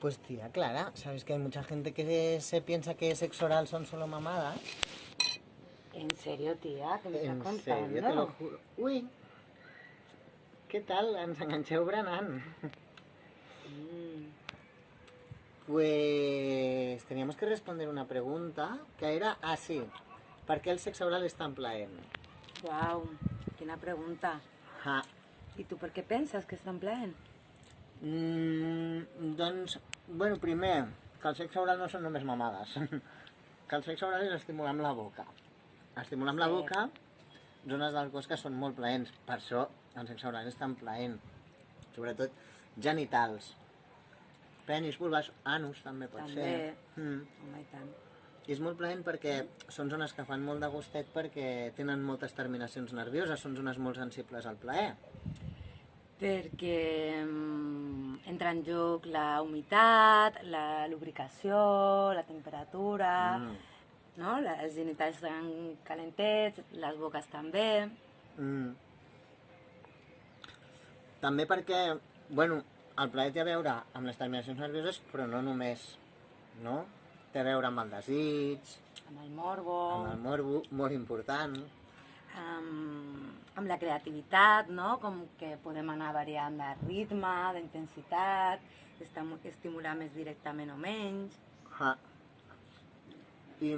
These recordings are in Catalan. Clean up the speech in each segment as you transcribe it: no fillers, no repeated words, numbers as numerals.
Pues tía, Clara, ¿sabes que hay mucha gente que se piensa que sexo oral son solo mamadas? ¿En serio, tía? ¿Qué me estás En contando? serio, te lo juro. Uy, ¿qué tal? Ens enganxeu berenant. Pues teníamos que responder una pregunta que era, sí, ¿per què el sexe oral és tan plaent? Uau, quina pregunta. Ah, I tu per què penses que estan plaent? doncs, bueno, primer, que el sexe oral no són només mamades. Que el sexe oral és estimular amb la boca. Estimular amb la Sí. boca zones del cos que són molt plaents. Per això el sexe oral és tan plaent. Sobretot genitals. Penis, vulves, anus també pot També. ser. Home, i tant. I és molt plaent perquè són zones que fan molt de gustet perquè tenen moltes terminacions nervioses, són zones molt sensibles al plaer. Perquè entra en joc la humitat, la lubricació, la temperatura, no? Els genitals estan calentets, les boques també. També perquè, bueno, el plaer té a veure amb les terminacions nervioses, però no només, no? Té a veure amb el desig, Amb el morbo, amb el morbo, molt important. amb la creativitat, no? Com que podem anar variant de ritme, d'intensitat, estimular més directament o menys. I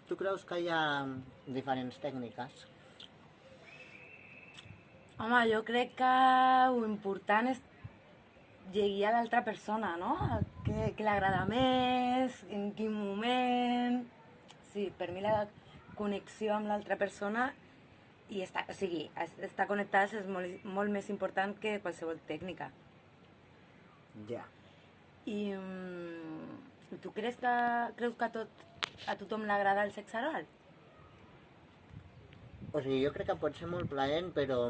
tu creus que hi ha diferents tècniques? Home, jo crec que lo important és llegar a l'altra persona, no? Què li agrada més, en quin moment... Sí, per mi la connexió amb l'altra persona i estar connectats és molt més important que qualsevol tècnica. Ja. I tu creus que a tothom li agrada el sexe oral? O sigui, jo crec que pot ser molt plaent, però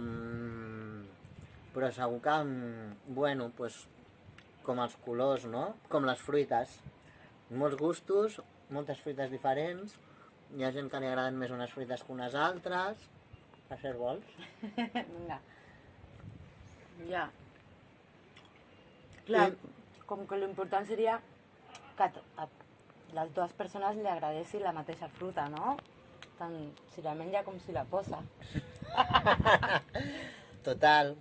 segur que, bueno, pues, com els colors, no? Com les fruites. Molts gustos, moltes fruites diferents. Hi ha gent que li agraden més unes fruites que unes altres. Per ser vols? Vinga. Ja. Clar, com que l'important seria que a les dues persones li agradessi la mateixa fruta, no? Tant si la menja com si la posa. Total.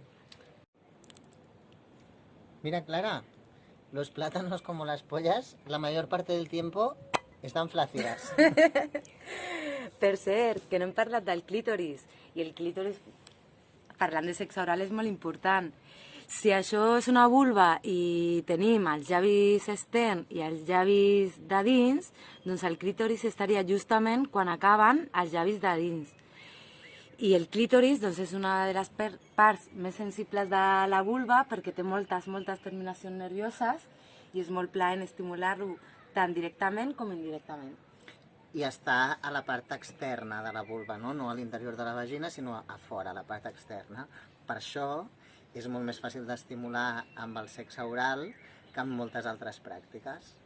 Mira, Clara, los plátanos como las pollas, la mayor parte del tiempo están flácidas. Per cert, que no hem parlat del clítoris. I el clítoris, parlant de sexe oral, és molt important. Si això és una vulva i tenim els llavis externs i els llavis de dins, doncs el clítoris estaria justament quan acaben els llavis de dins. I el clítoris doncs, és una de les parts més sensibles de la vulva perquè té moltes terminacions nervioses i és molt plaent estimular-lo tant directament com indirectament. I està a la part externa de la vulva, no a l'interior de la vagina, sinó a fora, a la part externa. Per això és molt més fàcil d'estimular amb el sexe oral que amb moltes altres pràctiques.